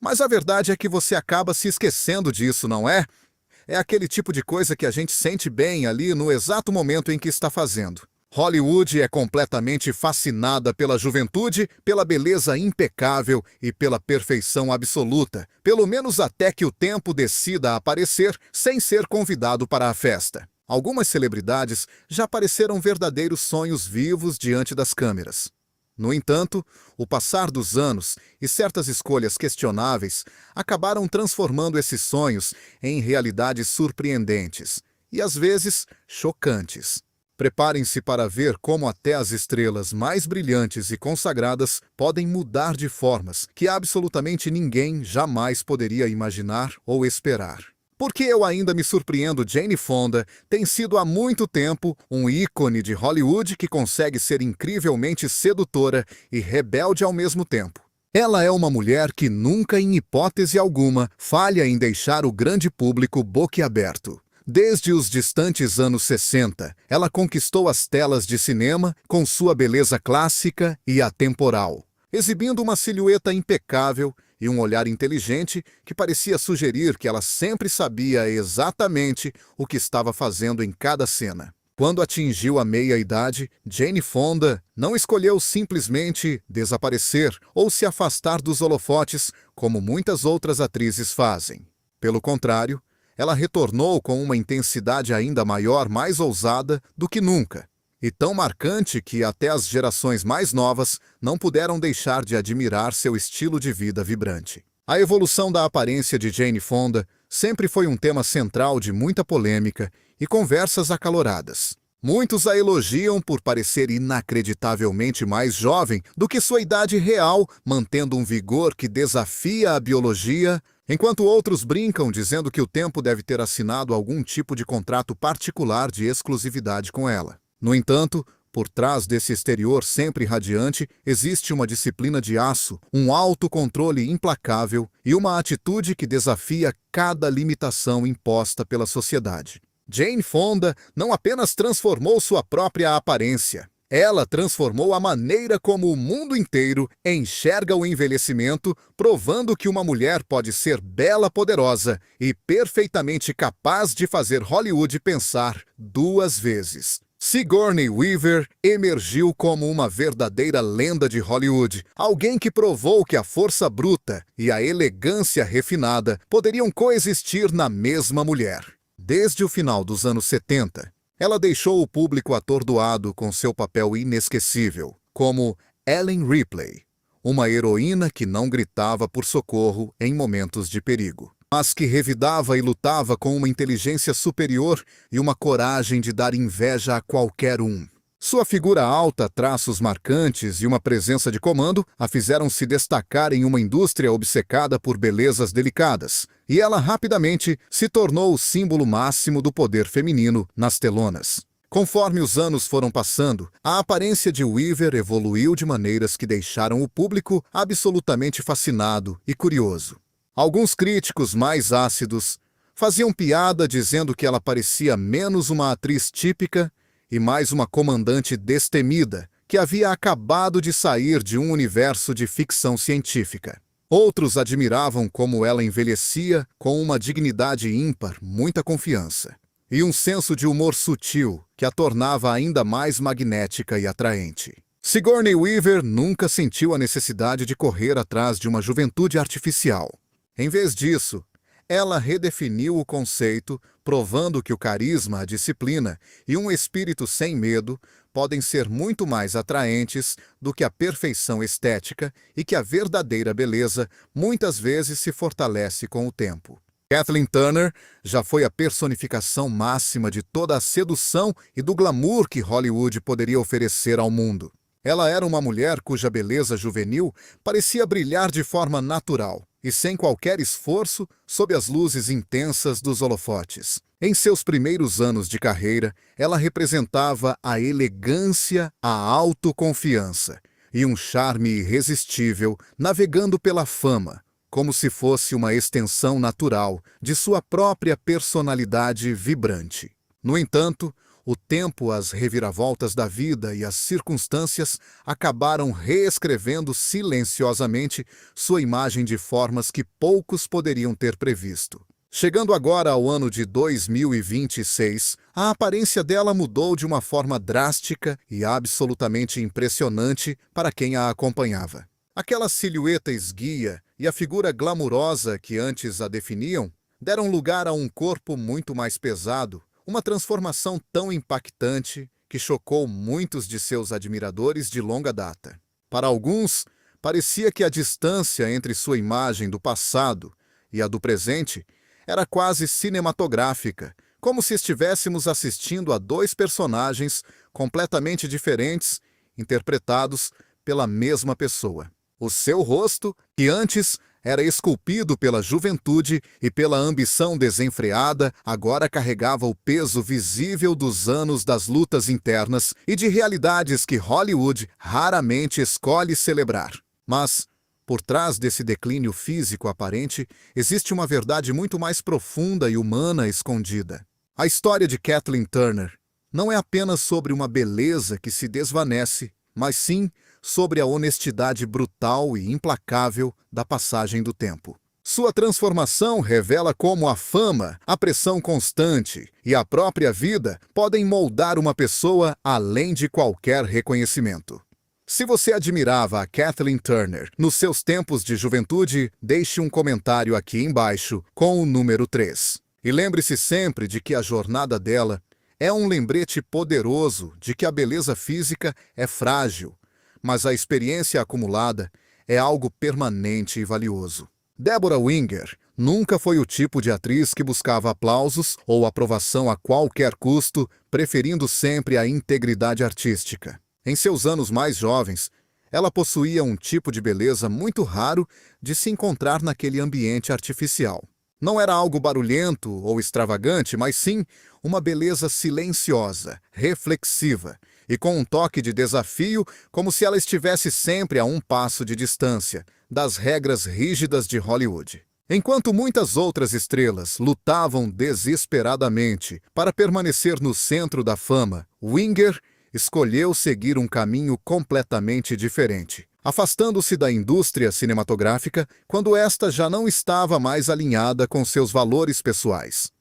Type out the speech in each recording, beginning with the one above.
Mas a verdade é que você acaba se esquecendo disso, não é? É aquele tipo de coisa que a gente sente bem ali no exato momento em que está fazendo. Hollywood é completamente fascinada pela juventude, pela beleza impecável e pela perfeição absoluta, pelo menos até que o tempo decida aparecer sem ser convidado para a festa. Algumas celebridades já pareceram verdadeiros sonhos vivos diante das câmeras. No entanto, o passar dos anos e certas escolhas questionáveis acabaram transformando esses sonhos em realidades surpreendentes e, às vezes, chocantes. Preparem-se para ver como até as estrelas mais brilhantes e consagradas podem mudar de formas que absolutamente ninguém jamais poderia imaginar ou esperar. Porque eu ainda me surpreendo, Jane Fonda tem sido há muito tempo um ícone de Hollywood que consegue ser incrivelmente sedutora e rebelde ao mesmo tempo. Ela é uma mulher que nunca, em hipótese alguma, falha em deixar o grande público boquiaberto. Desde os distantes anos 60, ela conquistou as telas de cinema com sua beleza clássica e atemporal, exibindo uma silhueta impecável e um olhar inteligente que parecia sugerir que ela sempre sabia exatamente o que estava fazendo em cada cena. Quando atingiu a meia-idade, Jane Fonda não escolheu simplesmente desaparecer ou se afastar dos holofotes como muitas outras atrizes fazem. Pelo contrário, ela retornou com uma intensidade ainda maior, mais ousada do que nunca, e tão marcante que até as gerações mais novas não puderam deixar de admirar seu estilo de vida vibrante. A evolução da aparência de Jane Fonda sempre foi um tema central de muita polêmica e conversas acaloradas. Muitos a elogiam por parecer inacreditavelmente mais jovem do que sua idade real, mantendo um vigor que desafia a biologia, enquanto outros brincam dizendo que o tempo deve ter assinado algum tipo de contrato particular de exclusividade com ela. No entanto, por trás desse exterior sempre radiante, existe uma disciplina de aço, um autocontrole implacável e uma atitude que desafia cada limitação imposta pela sociedade. Jane Fonda não apenas transformou sua própria aparência, ela transformou a maneira como o mundo inteiro enxerga o envelhecimento, provando que uma mulher pode ser bela, poderosa e perfeitamente capaz de fazer Hollywood pensar duas vezes. Sigourney Weaver emergiu como uma verdadeira lenda de Hollywood, alguém que provou que a força bruta e a elegância refinada poderiam coexistir na mesma mulher. Desde o final dos anos 70, ela deixou o público atordoado com seu papel inesquecível, como Ellen Ripley, uma heroína que não gritava por socorro em momentos de perigo, mas que revidava e lutava com uma inteligência superior e uma coragem de dar inveja a qualquer um. Sua figura alta, traços marcantes e uma presença de comando a fizeram se destacar em uma indústria obcecada por belezas delicadas, e ela rapidamente se tornou o símbolo máximo do poder feminino nas telonas. Conforme os anos foram passando, a aparência de Weaver evoluiu de maneiras que deixaram o público absolutamente fascinado e curioso. Alguns críticos mais ácidos faziam piada dizendo que ela parecia menos uma atriz típica e mais uma comandante destemida que havia acabado de sair de um universo de ficção científica. Outros admiravam como ela envelhecia com uma dignidade ímpar, muita confiança, e um senso de humor sutil que a tornava ainda mais magnética e atraente. Sigourney Weaver nunca sentiu a necessidade de correr atrás de uma juventude artificial. Em vez disso, ela redefiniu o conceito, provando que o carisma, a disciplina e um espírito sem medo podem ser muito mais atraentes do que a perfeição estética e que a verdadeira beleza muitas vezes se fortalece com o tempo. Kathleen Turner já foi a personificação máxima de toda a sedução e do glamour que Hollywood poderia oferecer ao mundo. Ela era uma mulher cuja beleza juvenil parecia brilhar de forma natural e sem qualquer esforço sob as luzes intensas dos holofotes. Em seus primeiros anos de carreira, ela representava a elegância, a autoconfiança e um charme irresistível navegando pela fama, como se fosse uma extensão natural de sua própria personalidade vibrante. No entanto, O tempo, as reviravoltas da vida e as circunstâncias acabaram reescrevendo silenciosamente sua imagem de formas que poucos poderiam ter previsto. Chegando agora ao ano de 2026, a aparência dela mudou de uma forma drástica e absolutamente impressionante para quem a acompanhava. Aquela silhueta esguia e a figura glamurosa que antes a definiam deram lugar a um corpo muito mais pesado, uma transformação tão impactante que chocou muitos de seus admiradores de longa data. Para alguns, parecia que a distância entre sua imagem do passado e a do presente era quase cinematográfica, como se estivéssemos assistindo a dois personagens completamente diferentes, interpretados pela mesma pessoa. O seu rosto, que antes era esculpido pela juventude e pela ambição desenfreada, agora carregava o peso visível dos anos das lutas internas e de realidades que Hollywood raramente escolhe celebrar. Mas, por trás desse declínio físico aparente, existe uma verdade muito mais profunda e humana escondida. A história de Kathleen Turner não é apenas sobre uma beleza que se desvanece, mas sim sobre a honestidade brutal e implacável da passagem do tempo. Sua transformação revela como a fama, a pressão constante e a própria vida podem moldar uma pessoa além de qualquer reconhecimento. Se você admirava a Kathleen Turner nos seus tempos de juventude, deixe um comentário aqui embaixo com o número 3. E lembre-se sempre de que a jornada dela é um lembrete poderoso de que a beleza física é frágil, mas a experiência acumulada é algo permanente e valioso. Deborah Winger nunca foi o tipo de atriz que buscava aplausos ou aprovação a qualquer custo, preferindo sempre a integridade artística. Em seus anos mais jovens, ela possuía um tipo de beleza muito raro de se encontrar naquele ambiente artificial. Não era algo barulhento ou extravagante, mas sim uma beleza silenciosa, reflexiva e com um toque de desafio, como se ela estivesse sempre a um passo de distância das regras rígidas de Hollywood. Enquanto muitas outras estrelas lutavam desesperadamente para permanecer no centro da fama, Winger escolheu seguir um caminho completamente diferente, afastando-se da indústria cinematográfica quando esta já não estava mais alinhada com seus valores pessoais.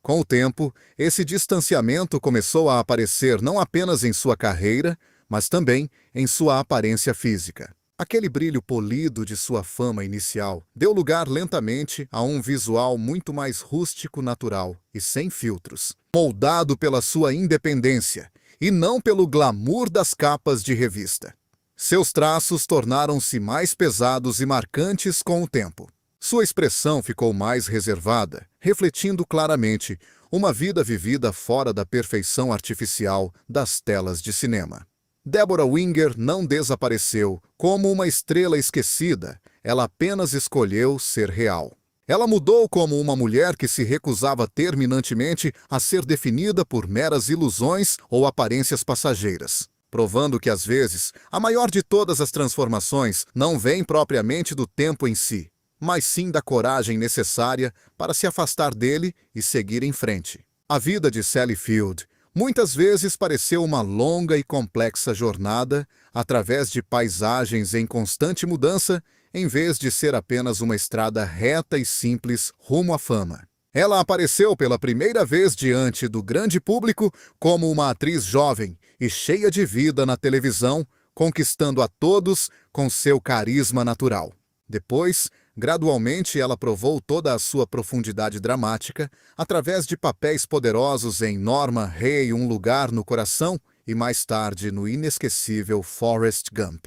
Com o tempo, esse distanciamento começou a aparecer não apenas em sua carreira, mas também em sua aparência física. Aquele brilho polido de sua fama inicial deu lugar lentamente a um visual muito mais rústico, natural e sem filtros, moldado pela sua independência e não pelo glamour das capas de revista. Seus traços tornaram-se mais pesados e marcantes com o tempo. Sua expressão ficou mais reservada, refletindo claramente uma vida vivida fora da perfeição artificial das telas de cinema. Deborah Winger não desapareceu como uma estrela esquecida, ela apenas escolheu ser real. Ela mudou como uma mulher que se recusava terminantemente a ser definida por meras ilusões ou aparências passageiras, provando que, às vezes, a maior de todas as transformações não vem propriamente do tempo em si, mas sim da coragem necessária para se afastar dele e seguir em frente. A vida de Sally Field muitas vezes pareceu uma longa e complexa jornada através de paisagens em constante mudança, em vez de ser apenas uma estrada reta e simples rumo à fama. Ela apareceu pela primeira vez diante do grande público como uma atriz jovem e cheia de vida na televisão, conquistando a todos com seu carisma natural. Depois, gradualmente, ela provou toda a sua profundidade dramática através de papéis poderosos em Norma Rae, Um Lugar no Coração e mais tarde no inesquecível Forrest Gump.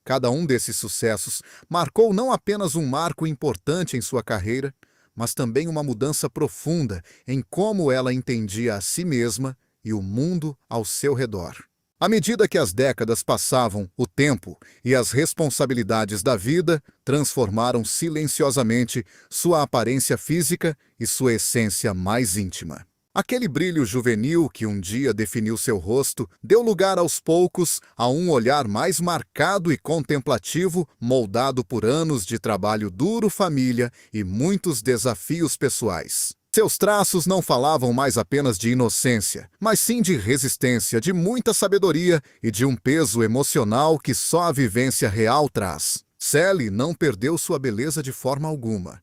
Cada um desses sucessos marcou não apenas um marco importante em sua carreira, mas também uma mudança profunda em como ela entendia a si mesma e o mundo ao seu redor. À medida que as décadas passavam, o tempo e as responsabilidades da vida transformaram silenciosamente sua aparência física e sua essência mais íntima. Aquele brilho juvenil que um dia definiu seu rosto deu lugar aos poucos a um olhar mais marcado e contemplativo, moldado por anos de trabalho duro, família e muitos desafios pessoais. Seus traços não falavam mais apenas de inocência, mas sim de resistência, de muita sabedoria e de um peso emocional que só a vivência real traz. Sally não perdeu sua beleza de forma alguma.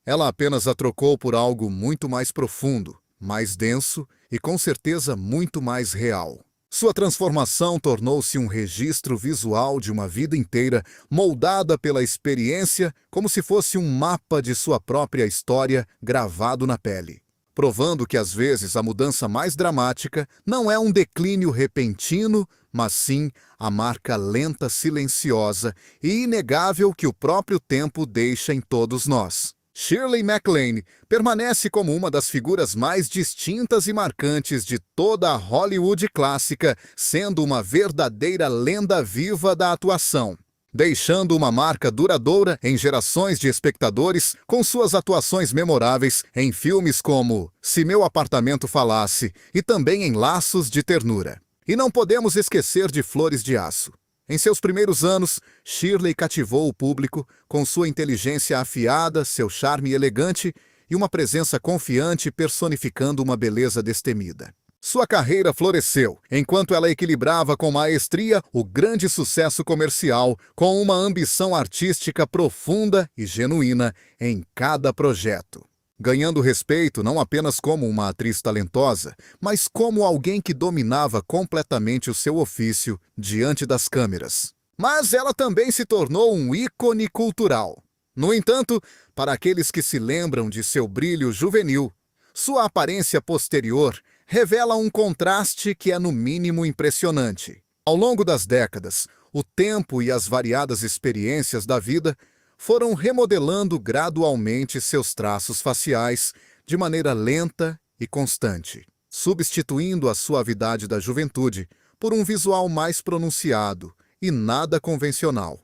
Ela apenas a trocou por algo muito mais profundo, mais denso e com certeza muito mais real. Sua transformação tornou-se um registro visual de uma vida inteira, moldada pela experiência como se fosse um mapa de sua própria história gravado na pele. Provando que às vezes a mudança mais dramática não é um declínio repentino, mas sim a marca lenta, silenciosa e inegável que o próprio tempo deixa em todos nós. Shirley MacLaine permanece como uma das figuras mais distintas e marcantes de toda a Hollywood clássica, sendo uma verdadeira lenda viva da atuação, deixando uma marca duradoura em gerações de espectadores com suas atuações memoráveis em filmes como Se Meu Apartamento Falasse e também em Laços de Ternura. E não podemos esquecer de Flores de Aço. Em seus primeiros anos, Shirley cativou o público com sua inteligência afiada, seu charme elegante e uma presença confiante personificando uma beleza destemida. Sua carreira floresceu, enquanto ela equilibrava com maestria o grande sucesso comercial com uma ambição artística profunda e genuína em cada projeto. Ganhando respeito não apenas como uma atriz talentosa, mas como alguém que dominava completamente o seu ofício diante das câmeras. Mas ela também se tornou um ícone cultural. No entanto, para aqueles que se lembram de seu brilho juvenil, sua aparência posterior revela um contraste que é no mínimo impressionante. Ao longo das décadas, o tempo e as variadas experiências da vida foram remodelando gradualmente seus traços faciais de maneira lenta e constante, substituindo a suavidade da juventude por um visual mais pronunciado e nada convencional.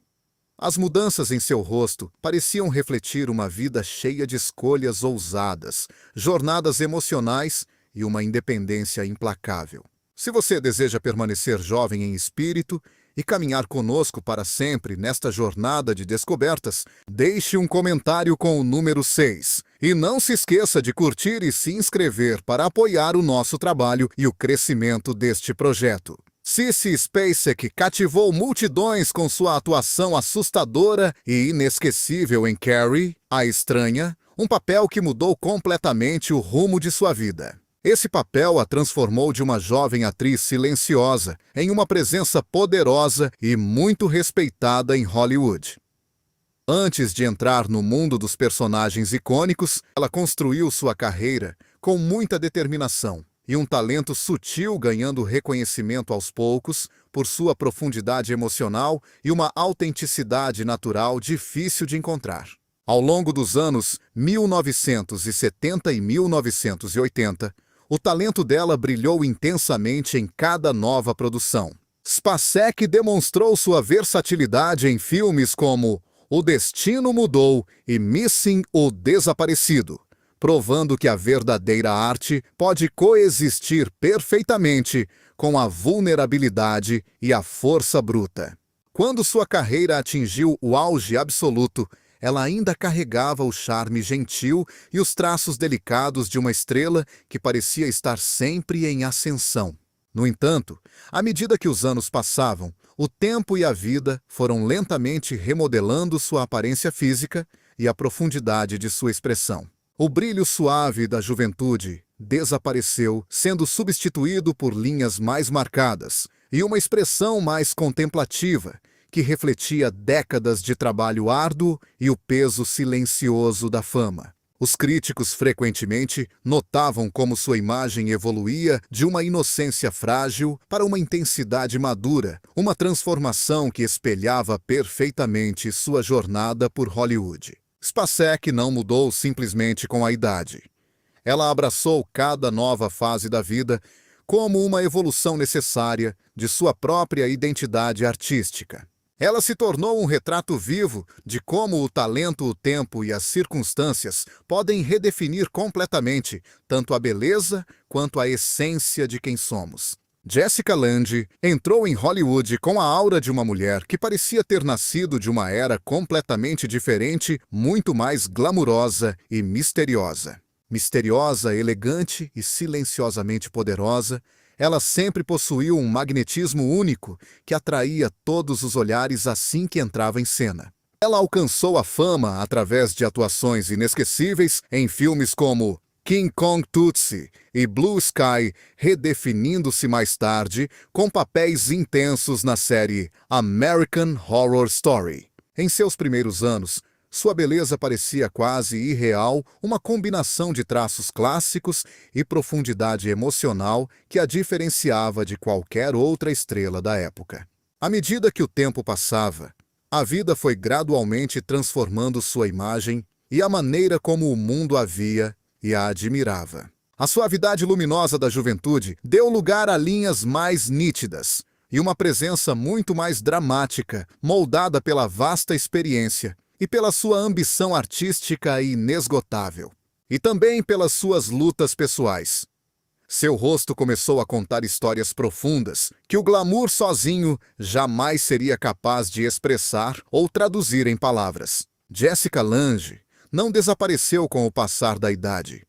As mudanças em seu rosto pareciam refletir uma vida cheia de escolhas ousadas, jornadas emocionais e uma independência implacável. Se você deseja permanecer jovem em espírito e caminhar conosco para sempre nesta jornada de descobertas, deixe um comentário com o número 6. E não se esqueça de curtir e se inscrever para apoiar o nosso trabalho e o crescimento deste projeto. Sissy Spacek cativou multidões com sua atuação assustadora e inesquecível em Carrie, a Estranha, um papel que mudou completamente o rumo de sua vida. Esse papel a transformou de uma jovem atriz silenciosa em uma presença poderosa e muito respeitada em Hollywood. Antes de entrar no mundo dos personagens icônicos, ela construiu sua carreira com muita determinação e um talento sutil, ganhando reconhecimento aos poucos por sua profundidade emocional e uma autenticidade natural difícil de encontrar. Ao longo dos anos 1970 e 1980, o talento dela brilhou intensamente em cada nova produção. Spacek demonstrou sua versatilidade em filmes como O Destino Mudou e Missing o Desaparecido, provando que a verdadeira arte pode coexistir perfeitamente com a vulnerabilidade e a força bruta. Quando sua carreira atingiu o auge absoluto, ela ainda carregava o charme gentil e os traços delicados de uma estrela que parecia estar sempre em ascensão. No entanto, à medida que os anos passavam, o tempo e a vida foram lentamente remodelando sua aparência física e a profundidade de sua expressão. O brilho suave da juventude desapareceu, sendo substituído por linhas mais marcadas e uma expressão mais contemplativa, que refletia décadas de trabalho árduo e o peso silencioso da fama. Os críticos frequentemente notavam como sua imagem evoluía de uma inocência frágil para uma intensidade madura, uma transformação que espelhava perfeitamente sua jornada por Hollywood. Spacek não mudou simplesmente com a idade. Ela abraçou cada nova fase da vida como uma evolução necessária de sua própria identidade artística. Ela se tornou um retrato vivo de como o talento, o tempo e as circunstâncias podem redefinir completamente tanto a beleza quanto a essência de quem somos. Jessica Lange entrou em Hollywood com a aura de uma mulher que parecia ter nascido de uma era completamente diferente, muito mais glamurosa e misteriosa. Misteriosa, elegante e silenciosamente poderosa, ela sempre possuía um magnetismo único que atraía todos os olhares assim que entrava em cena. Ela alcançou a fama através de atuações inesquecíveis em filmes como King Kong Tootsie e Blue Sky, redefinindo-se mais tarde com papéis intensos na série American Horror Story. Em seus primeiros anos, sua beleza parecia quase irreal, uma combinação de traços clássicos e profundidade emocional que a diferenciava de qualquer outra estrela da época. À medida que o tempo passava, a vida foi gradualmente transformando sua imagem e a maneira como o mundo a via e a admirava. A suavidade luminosa da juventude deu lugar a linhas mais nítidas e uma presença muito mais dramática, moldada pela vasta experiência e pela sua ambição artística inesgotável, e também pelas suas lutas pessoais. Seu rosto começou a contar histórias profundas que o glamour sozinho jamais seria capaz de expressar ou traduzir em palavras. Jessica Lange não desapareceu com o passar da idade.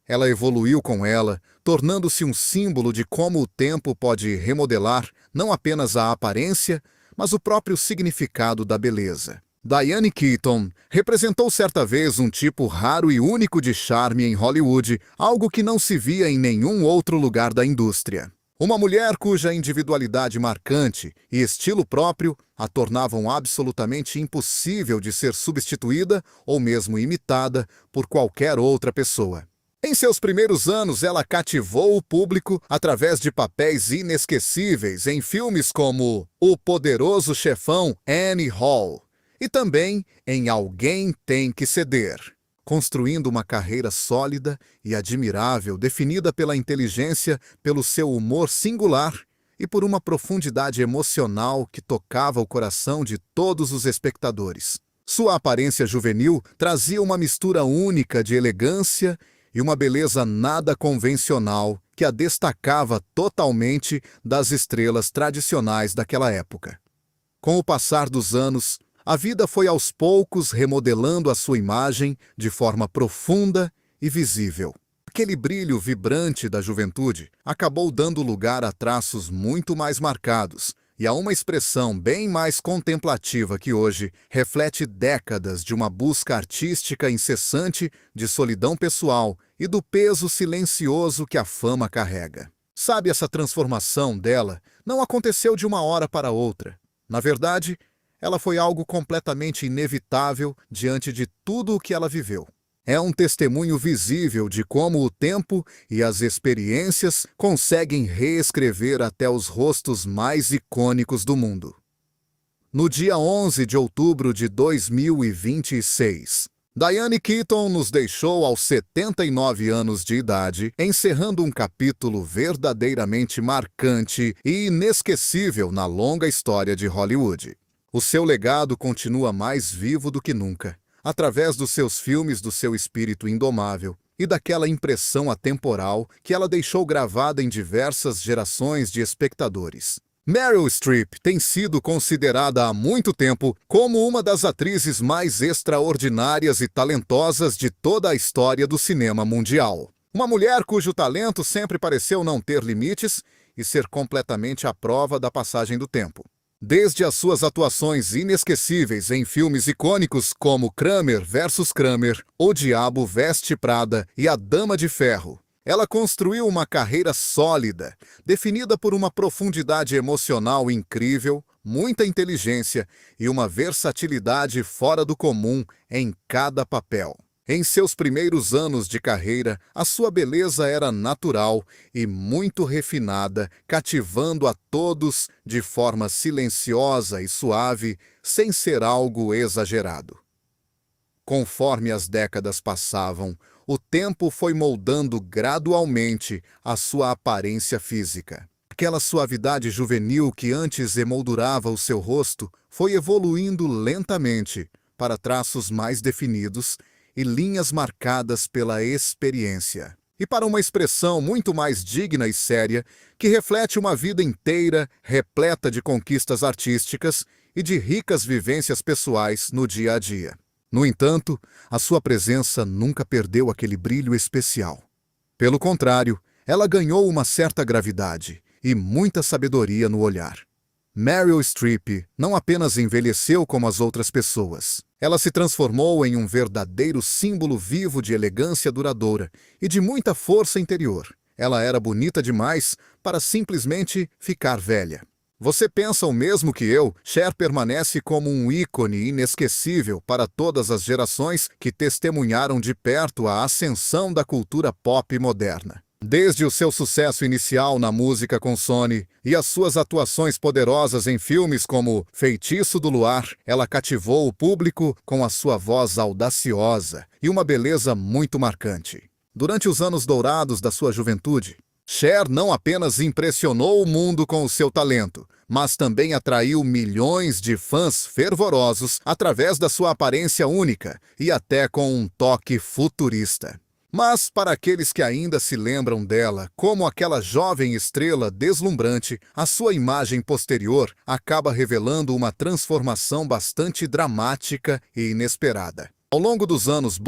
Ela evoluiu com ela, tornando-se um símbolo de como o tempo pode remodelar não apenas a aparência, mas o próprio significado da beleza. Diane Keaton representou certa vez um tipo raro e único de charme em Hollywood, algo que não se via em nenhum outro lugar da indústria. Uma mulher cuja individualidade marcante e estilo próprio a tornavam absolutamente impossível de ser substituída ou mesmo imitada por qualquer outra pessoa. Em seus primeiros anos, ela cativou o público através de papéis inesquecíveis em filmes como O Poderoso Chefão Annie Hall e também em Alguém Tem que Ceder, construindo uma carreira sólida e admirável, definida pela inteligência, pelo seu humor singular e por uma profundidade emocional que tocava o coração de todos os espectadores. Sua aparência juvenil trazia uma mistura única de elegância e uma beleza nada convencional que a destacava totalmente das estrelas tradicionais daquela época. Com o passar dos anos, a vida foi aos poucos remodelando a sua imagem de forma profunda e visível. Aquele brilho vibrante da juventude acabou dando lugar a traços muito mais marcados e a uma expressão bem mais contemplativa que hoje reflete décadas de uma busca artística incessante, de solidão pessoal e do peso silencioso que a fama carrega. Sabe, essa transformação dela não aconteceu de uma hora para outra. Na verdade, ela foi algo completamente inevitável diante de tudo o que ela viveu. É um testemunho visível de como o tempo e as experiências conseguem reescrever até os rostos mais icônicos do mundo. No dia 11 de outubro de 2026, Diane Keaton nos deixou aos 79 anos de idade, encerrando um capítulo verdadeiramente marcante e inesquecível na longa história de Hollywood. O seu legado continua mais vivo do que nunca, através dos seus filmes, do seu espírito indomável e daquela impressão atemporal que ela deixou gravada em diversas gerações de espectadores. Meryl Streep tem sido considerada há muito tempo como uma das atrizes mais extraordinárias e talentosas de toda a história do cinema mundial. Uma mulher cujo talento sempre pareceu não ter limites e ser completamente à prova da passagem do tempo. Desde as suas atuações inesquecíveis em filmes icônicos como Kramer vs Kramer, O Diabo Veste Prada e A Dama de Ferro, ela construiu uma carreira sólida, definida por uma profundidade emocional incrível, muita inteligência e uma versatilidade fora do comum em cada papel. Em seus primeiros anos de carreira, a sua beleza era natural e muito refinada, cativando a todos de forma silenciosa e suave, sem ser algo exagerado. Conforme as décadas passavam, o tempo foi moldando gradualmente a sua aparência física. Aquela suavidade juvenil que antes emoldurava o seu rosto foi evoluindo lentamente para traços mais definidos e linhas marcadas pela experiência, e para uma expressão muito mais digna e séria, que reflete uma vida inteira repleta de conquistas artísticas e de ricas vivências pessoais no dia a dia. No entanto, a sua presença nunca perdeu aquele brilho especial. Pelo contrário, ela ganhou uma certa gravidade e muita sabedoria no olhar. Meryl Streep não apenas envelheceu como as outras pessoas. Ela se transformou em um verdadeiro símbolo vivo de elegância duradoura e de muita força interior. Ela era bonita demais para simplesmente ficar velha. Você pensa o mesmo que eu? Cher permanece como um ícone inesquecível para todas as gerações que testemunharam de perto a ascensão da cultura pop moderna. Desde o seu sucesso inicial na música com Sony e as suas atuações poderosas em filmes como Feitiço do Luar, ela cativou o público com a sua voz audaciosa e uma beleza muito marcante. Durante os anos dourados da sua juventude, Cher não apenas impressionou o mundo com o seu talento, mas também atraiu milhões de fãs fervorosos através da sua aparência única e até com um toque futurista. Mas, para aqueles que ainda se lembram dela como aquela jovem estrela deslumbrante, a sua imagem posterior acaba revelando uma transformação bastante dramática e inesperada. Ao longo dos anos,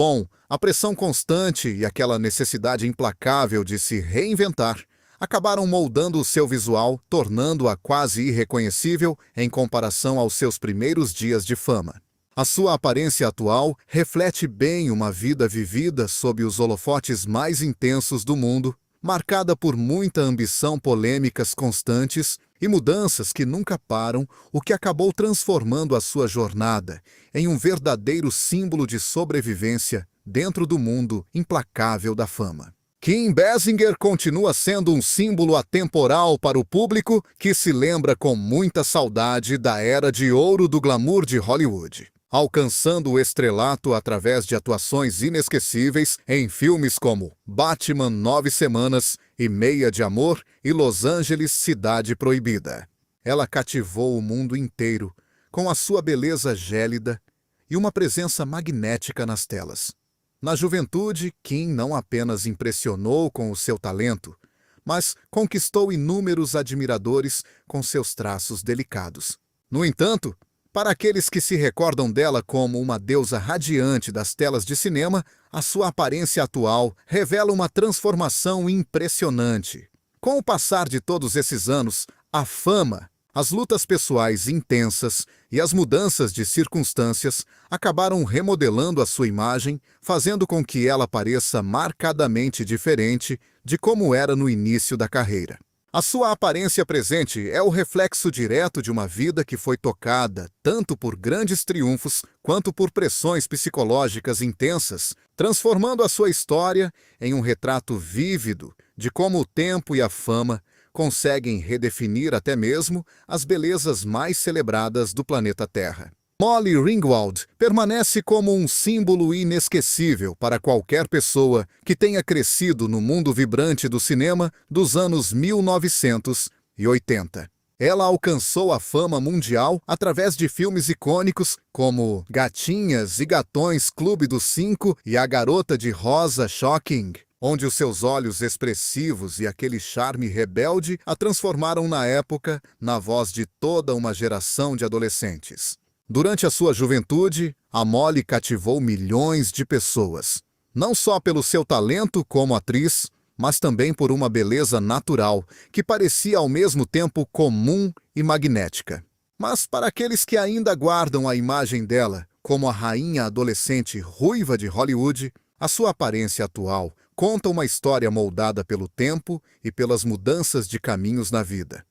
a pressão constante e aquela necessidade implacável de se reinventar acabaram moldando o seu visual, tornando-a quase irreconhecível em comparação aos seus primeiros dias de fama. A sua aparência atual reflete bem uma vida vivida sob os holofotes mais intensos do mundo, marcada por muita ambição, polêmicas constantes e mudanças que nunca param, o que acabou transformando a sua jornada em um verdadeiro símbolo de sobrevivência dentro do mundo implacável da fama. Kim Basinger continua sendo um símbolo atemporal para o público que se lembra com muita saudade da era de ouro do glamour de Hollywood, alcançando o estrelato através de atuações inesquecíveis em filmes como Batman 9 Semanas e Meia de Amor e Los Angeles Cidade Proibida. Ela cativou o mundo inteiro com a sua beleza gélida e uma presença magnética nas telas. Na juventude, Kim não apenas impressionou com o seu talento, mas conquistou inúmeros admiradores com seus traços delicados. No entanto, para aqueles que se recordam dela como uma deusa radiante das telas de cinema, a sua aparência atual revela uma transformação impressionante. Com o passar de todos esses anos, a fama, as lutas pessoais intensas e as mudanças de circunstâncias acabaram remodelando a sua imagem, fazendo com que ela pareça marcadamente diferente de como era no início da carreira. A sua aparência presente é o reflexo direto de uma vida que foi tocada tanto por grandes triunfos quanto por pressões psicológicas intensas, transformando a sua história em um retrato vívido de como o tempo e a fama conseguem redefinir até mesmo as belezas mais celebradas do planeta Terra. Molly Ringwald permanece como um símbolo inesquecível para qualquer pessoa que tenha crescido no mundo vibrante do cinema dos anos 1980. Ela alcançou a fama mundial através de filmes icônicos como Gatinhas e Gatões Clube dos Cinco e A Garota de Rosa Shocking, onde os seus olhos expressivos e aquele charme rebelde a transformaram na época na voz de toda uma geração de adolescentes. Durante a sua juventude, a Molly cativou milhões de pessoas, não só pelo seu talento como atriz, mas também por uma beleza natural que parecia ao mesmo tempo comum e magnética. Mas para aqueles que ainda guardam a imagem dela como a rainha adolescente ruiva de Hollywood, a sua aparência atual conta uma história moldada pelo tempo e pelas mudanças de caminhos na vida.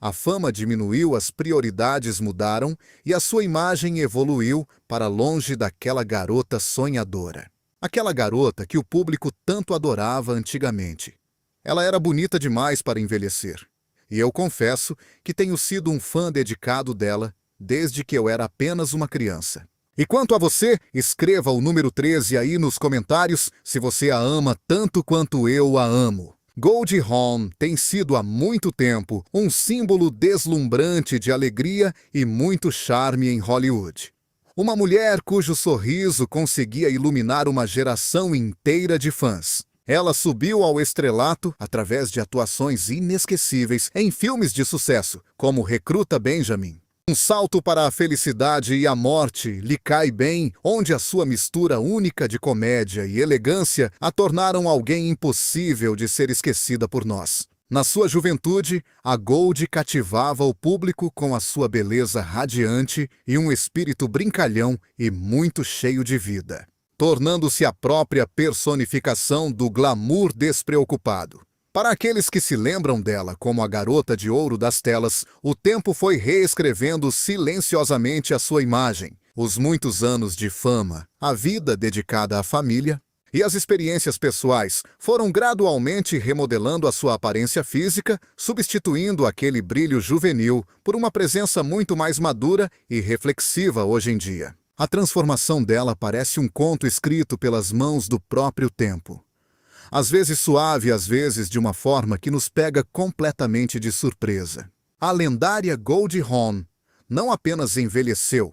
A fama diminuiu, as prioridades mudaram e a sua imagem evoluiu para longe daquela garota sonhadora. Aquela garota que o público tanto adorava antigamente. Ela era bonita demais para envelhecer. E eu confesso que tenho sido um fã dedicado dela desde que eu era apenas uma criança. E quanto a você, escreva o número 13 aí nos comentários se você a ama tanto quanto eu a amo. Goldie Hawn tem sido há muito tempo um símbolo deslumbrante de alegria e muito charme em Hollywood. Uma mulher cujo sorriso conseguia iluminar uma geração inteira de fãs. Ela subiu ao estrelato através de atuações inesquecíveis em filmes de sucesso, como Recruta Benjamin, Um salto para a felicidade e a morte lhe cai bem, onde a sua mistura única de comédia e elegância a tornaram alguém impossível de ser esquecida por nós. Na sua juventude, a Gold cativava o público com a sua beleza radiante e um espírito brincalhão e muito cheio de vida, tornando-se a própria personificação do glamour despreocupado. Para aqueles que se lembram dela como a garota de ouro das telas, o tempo foi reescrevendo silenciosamente a sua imagem, os muitos anos de fama, a vida dedicada à família e as experiências pessoais foram gradualmente remodelando a sua aparência física, substituindo aquele brilho juvenil por uma presença muito mais madura e reflexiva hoje em dia. A transformação dela parece um conto escrito pelas mãos do próprio tempo. Às vezes suave, às vezes de uma forma que nos pega completamente de surpresa. A lendária Goldie Hawn não apenas envelheceu,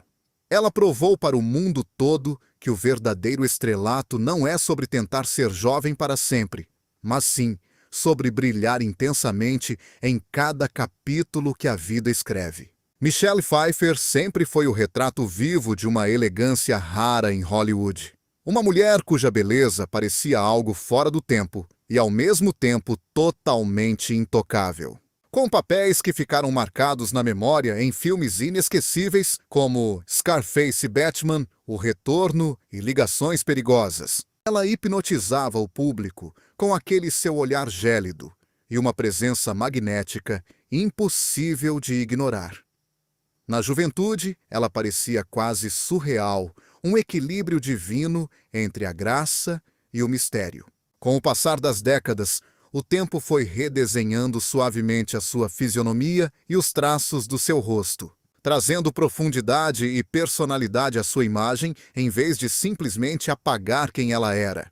ela provou para o mundo todo que o verdadeiro estrelato não é sobre tentar ser jovem para sempre, mas sim sobre brilhar intensamente em cada capítulo que a vida escreve. Michelle Pfeiffer sempre foi o retrato vivo de uma elegância rara em Hollywood. Uma mulher cuja beleza parecia algo fora do tempo e, ao mesmo tempo, totalmente intocável. Com papéis que ficaram marcados na memória em filmes inesquecíveis como Scarface, Batman, O Retorno e Ligações Perigosas. Ela hipnotizava o público com aquele seu olhar gélido e uma presença magnética impossível de ignorar. Na juventude, ela parecia quase surreal, um equilíbrio divino entre a graça e o mistério. Com o passar das décadas, o tempo foi redesenhando suavemente a sua fisionomia e os traços do seu rosto, trazendo profundidade e personalidade à sua imagem em vez de simplesmente apagar quem ela era.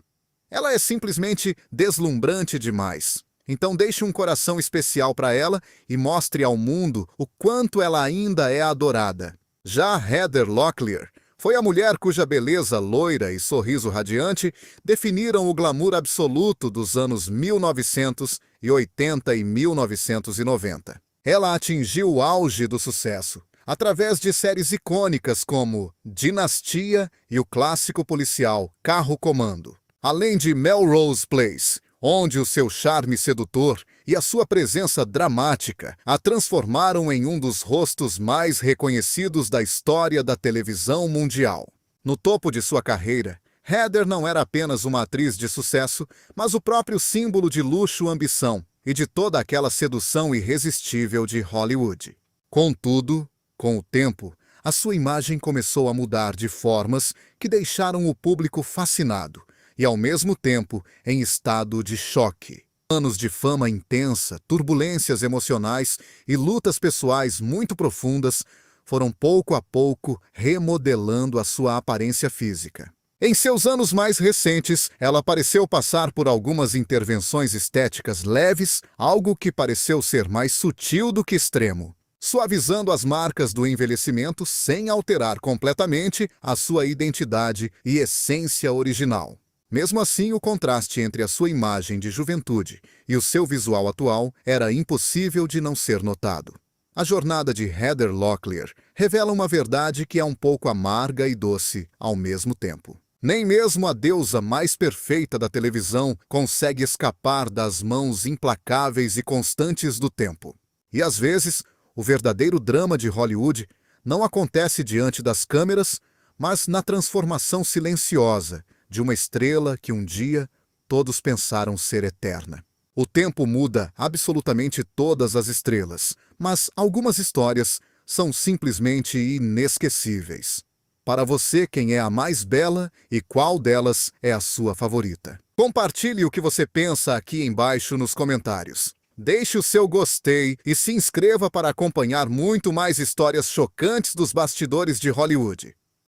Ela é simplesmente deslumbrante demais. Então deixe um coração especial para ela e mostre ao mundo o quanto ela ainda é adorada. Já Heather Locklear foi a mulher cuja beleza loira e sorriso radiante definiram o glamour absoluto dos anos 1980 e 1990. Ela atingiu o auge do sucesso através de séries icônicas como Dinastia e o clássico policial Carro Comando, além de Melrose Place, onde o seu charme sedutor e a sua presença dramática a transformaram em um dos rostos mais reconhecidos da história da televisão mundial. No topo de sua carreira, Heather não era apenas uma atriz de sucesso, mas o próprio símbolo de luxo, ambição e de toda aquela sedução irresistível de Hollywood. Contudo, com o tempo, a sua imagem começou a mudar de formas que deixaram o público fascinado e, ao mesmo tempo, em estado de choque. Anos de fama intensa, turbulências emocionais e lutas pessoais muito profundas foram pouco a pouco remodelando a sua aparência física. Em seus anos mais recentes, ela pareceu passar por algumas intervenções estéticas leves, algo que pareceu ser mais sutil do que extremo, suavizando as marcas do envelhecimento sem alterar completamente a sua identidade e essência original. Mesmo assim, o contraste entre a sua imagem de juventude e o seu visual atual era impossível de não ser notado. A jornada de Heather Locklear revela uma verdade que é um pouco amarga e doce ao mesmo tempo. Nem mesmo a deusa mais perfeita da televisão consegue escapar das mãos implacáveis e constantes do tempo. E às vezes, o verdadeiro drama de Hollywood não acontece diante das câmeras, mas na transformação silenciosa de uma estrela que um dia todos pensaram ser eterna. O tempo muda absolutamente todas as estrelas, mas algumas histórias são simplesmente inesquecíveis. Para você, quem é a mais bela e qual delas é a sua favorita? Compartilhe o que você pensa aqui embaixo nos comentários. Deixe o seu gostei e se inscreva para acompanhar muito mais histórias chocantes dos bastidores de Hollywood.